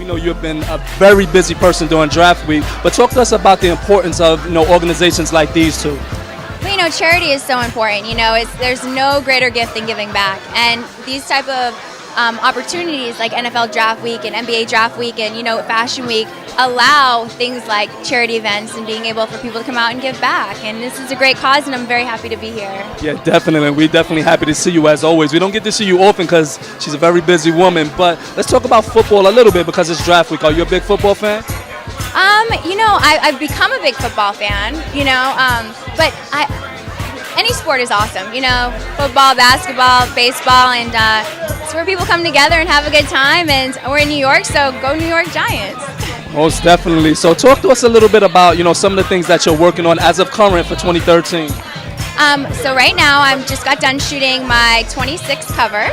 We know you've been a very busy person during draft week, but talk to us about the importance of organizations like these two. Well, charity is so important. There's no greater gift than giving back, and these type of opportunities like NFL Draft Week and NBA Draft Week and Fashion Week allow things like charity events and being able for people to come out and give back. And this is a great cause, and I'm very happy to be here. Yeah, definitely. We're definitely happy to see you as always. We don't get to see you often because she's a very busy woman, but let's talk about football a little bit because it's Draft Week. Are you a big football fan? I've become a big football fan, but any sport is awesome, football, basketball, baseball, and it's where people come together and have a good time, and we're in New York, so go New York Giants. Most definitely. So talk to us a little bit about, some of the things that you're working on as of current for 2013. So right now, I just got done shooting my 26th cover,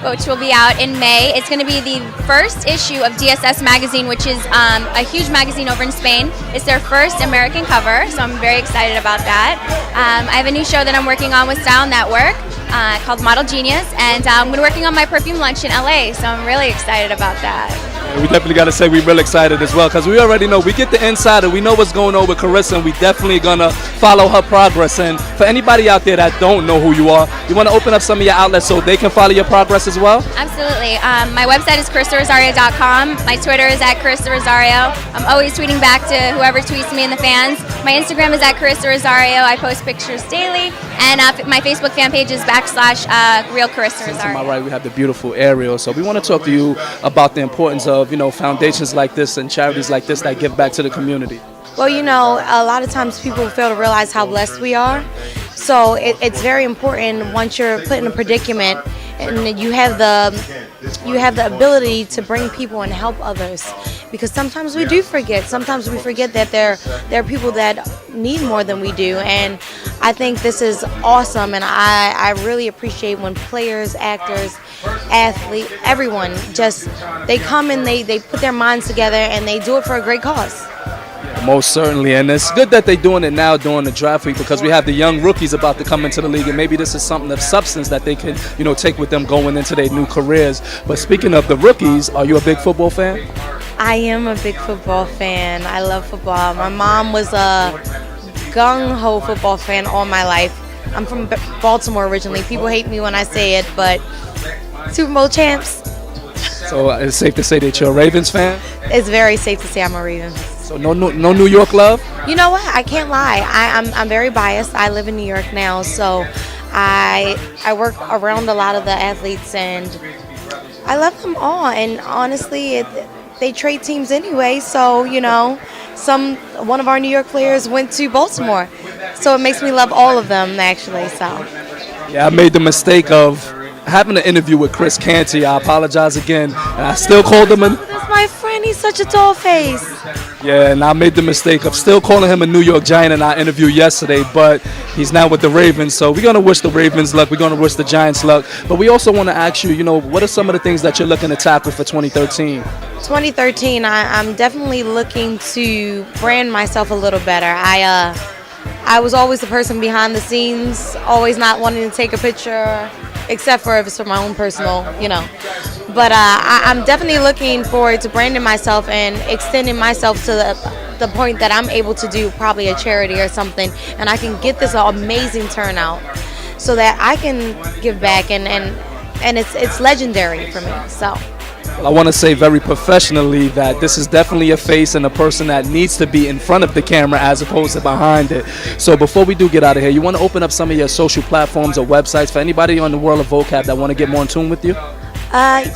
which will be out in May. It's going to be the first issue of DSS Magazine, which is a huge magazine over in Spain. It's their first American cover, so I'm very excited about that. I have a new show that I'm working on with Style Network called Model Genius, and I'm working on my perfume lunch in LA, so I'm really excited about that. We definitely got to say we're real excited as well because we already know, we get the insider, we know what's going on with Carissa, and we definitely going to follow her progress. And for anybody out there that don't know who you are, you want to open up some of your outlets so they can follow your progress as well? Absolutely. My website is CarissaRosario.com. My Twitter is at Carissa Rosario. I'm always tweeting back to whoever tweets me and the fans. My Instagram is at Carissa Rosario. I post pictures daily. And my Facebook fan page is /Real Carissa Rosario. To my right, we have the beautiful Arielle. So we want to talk to you about the importance of, foundations like this and charities like this that give back to the community. Well, a lot of times people fail to realize how blessed we are. So it's very important once you're put in a predicament and you have the ability to bring people and help others. Because sometimes we do forget. Sometimes we forget that there are people that need more than we do. And I think this is awesome. And I really appreciate when players, actors, athletes, everyone, they come and they put their minds together and they do it for a great cause. Most certainly, and it's good that they're doing it now during the draft week because we have the young rookies about to come into the league, and maybe this is something of substance that they can, take with them going into their new careers. But speaking of the rookies, are you a big football fan? I am a big football fan. I love football. My mom was a gung-ho football fan all my life. I'm from Baltimore originally. People hate me when I say it, but Super Bowl champs. So it's safe to say that you're a Ravens fan? It's very safe to say I'm a Ravens. So no New York love? You know what? I can't lie. I'm very biased. I live in New York now, so I work around a lot of the athletes, and I love them all. And honestly, they trade teams anyway, so one of our New York players went to Baltimore, so it makes me love all of them actually. So yeah, I made the mistake of having an interview with Chris Canty. I apologize again, and I still called him That's my friend. He's such a tall face. Yeah, and I made the mistake of still calling him a New York Giant in our interview yesterday, but he's now with the Ravens, so we're going to wish the Ravens luck. We're going to wish the Giants luck, but we also want to ask you, what are some of the things that you're looking to tackle for 2013? 2013, I'm definitely looking to brand myself a little better. I was always the person behind the scenes, always not wanting to take a picture, except for if it's for my own personal, But I'm definitely looking forward to branding myself and extending myself to the point that I'm able to do probably a charity or something, and I can get this amazing turnout so that I can give back, and it's legendary for me. So. Well, I want to say very professionally that this is definitely a face and a person that needs to be in front of the camera as opposed to behind it. So before we do get out of here, you want to open up some of your social platforms or websites for anybody on the world of Vocab that want to get more in tune with you?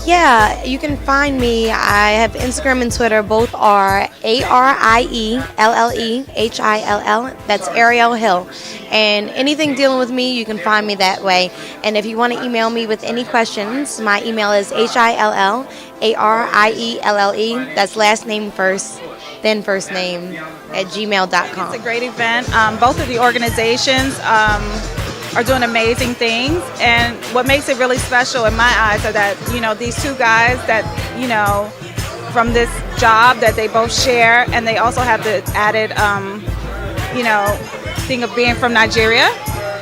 Yeah, you can find me. I have Instagram and Twitter. Both are ArielleHill. That's Arielle Hill. And anything dealing with me, you can find me that way. And if you want to email me with any questions, my email is HILLARIELLE. That's last name first, then first name @gmail.com. It's a great event. Both of the organizations are doing amazing things, and what makes it really special in my eyes are that these two guys that from this job that they both share, and they also have the added thing of being from Nigeria,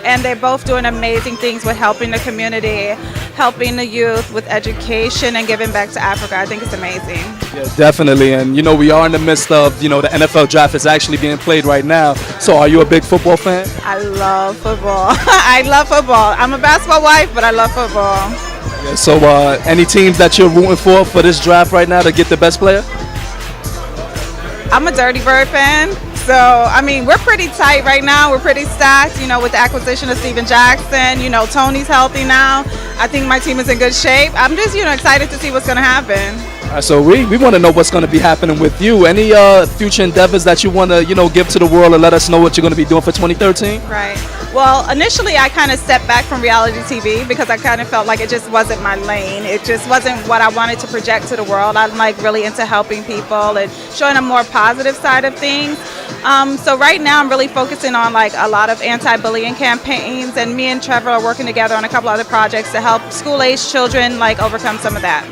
and they're both doing amazing things with helping the community. helping the youth with education and giving back to Africa. I think it's amazing. Yeah, definitely. And, we are in the midst of, the NFL draft is actually being played right now. So are you a big football fan? I love football. I love football. I'm a basketball wife, but I love football. Yeah, so any teams that you're rooting for this draft right now to get the best player? I'm a Dirty Bird fan. So, we're pretty tight right now. We're pretty stacked, with the acquisition of Steven Jackson. Tony's healthy now. I think my team is in good shape. I'm just, excited to see what's going to happen. All right, so we want to know what's going to be happening with you. Any future endeavors that you want to, give to the world and let us know what you're going to be doing for 2013? Right. Well, initially I kind of stepped back from reality TV because I kind of felt like it just wasn't my lane. It just wasn't what I wanted to project to the world. I'm really into helping people and showing a more positive side of things. So right now I'm really focusing on a lot of anti-bullying campaigns, and me and Trevor are working together on a couple other projects to help school-aged children overcome some of that.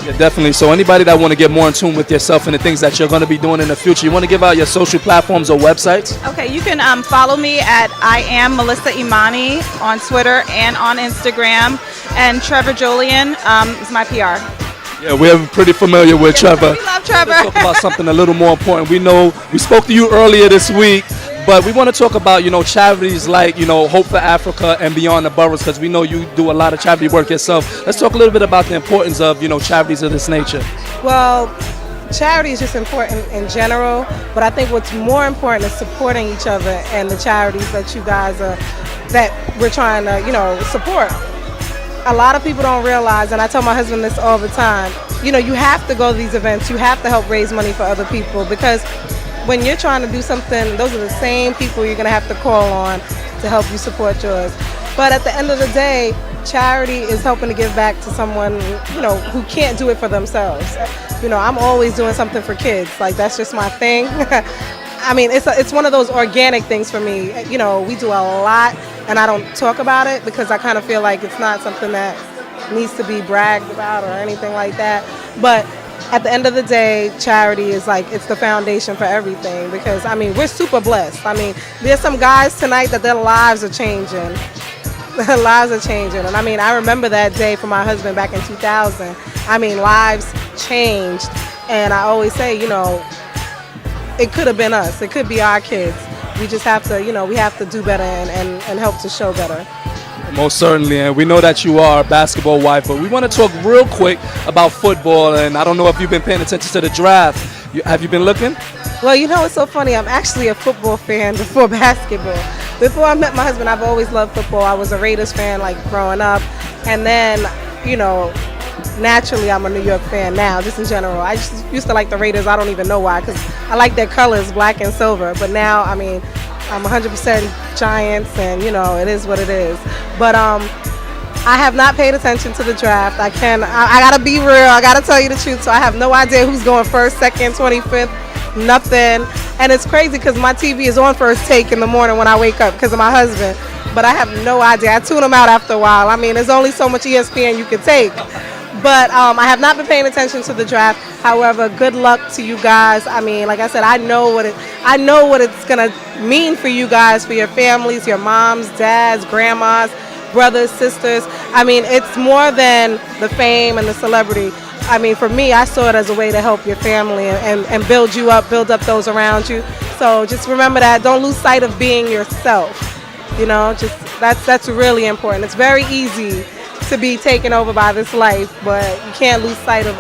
Yeah, definitely. So anybody that want to get more in tune with yourself and the things that you're going to be doing in the future, you want to give out your social platforms or websites? Okay, you can follow me at I am Melissa Imani on Twitter and on Instagram, and Trevor Julian is my PR. Yeah, we're pretty familiar with Trevor. We love Trevor. Let's talk about something a little more important. We know we spoke to you earlier this week, but we want to talk about, charities like, Hope for Africa and Beyond the Boroughs, because we know you do a lot of charity work yourself. Let's talk a little bit about the importance of, charities of this nature. Well, charity is just important in general, but I think what's more important is supporting each other and the charities that you guys that we're trying to, support. A lot of people don't realize, and I tell my husband this all the time, you have to go to these events, you have to help raise money for other people, because when you're trying to do something, those are the same people you're going to have to call on to help you support yours. But at the end of the day, charity is helping to give back to someone, who can't do it for themselves. I'm always doing something for kids. That's just my thing. It's one of those organic things for me. We do a lot, and I don't talk about it because I kind of feel like it's not something that needs to be bragged about or anything like that. But at the end of the day, charity is it's the foundation for everything, because we're super blessed. There's some guys tonight that their lives are changing. Their lives are changing. And I remember that day for my husband back in 2000. Lives changed. And I always say, it could have been us. It could be our kids. We just have to, we have to do better and help to show better. Most certainly, and we know that you are a basketball wife, but we want to talk real quick about football, and I don't know if you've been paying attention to the draft. Have you been looking? Well, it's so funny. I'm actually a football fan before basketball. Before I met my husband, I've always loved football. I was a Raiders fan growing up, and then, naturally I'm a New York fan now, just in general. I just used to like the Raiders. I don't even know why, because I like their colors, black and silver, but now, I'm 100% Giants, and it is what it is. But I have not paid attention to the draft. I gotta be real. I gotta tell you the truth. So I have no idea who's going first, second, 25th, nothing. And it's crazy because my TV is on First Take in the morning when I wake up because of my husband. But I have no idea. I tune them out after a while. There's only so much ESPN you can take. But I have not been paying attention to the draft. However, good luck to you guys. Like I said, I know what it's gonna mean for you guys, for your families, your moms, dads, grandmas, brothers, sisters. It's more than the fame and the celebrity. For me, I saw it as a way to help your family and build you up, build up those around you. So just remember that. Don't lose sight of being yourself. That's really important. It's very easy to be taken over by this life, but you can't lose sight of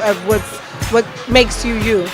what makes you you.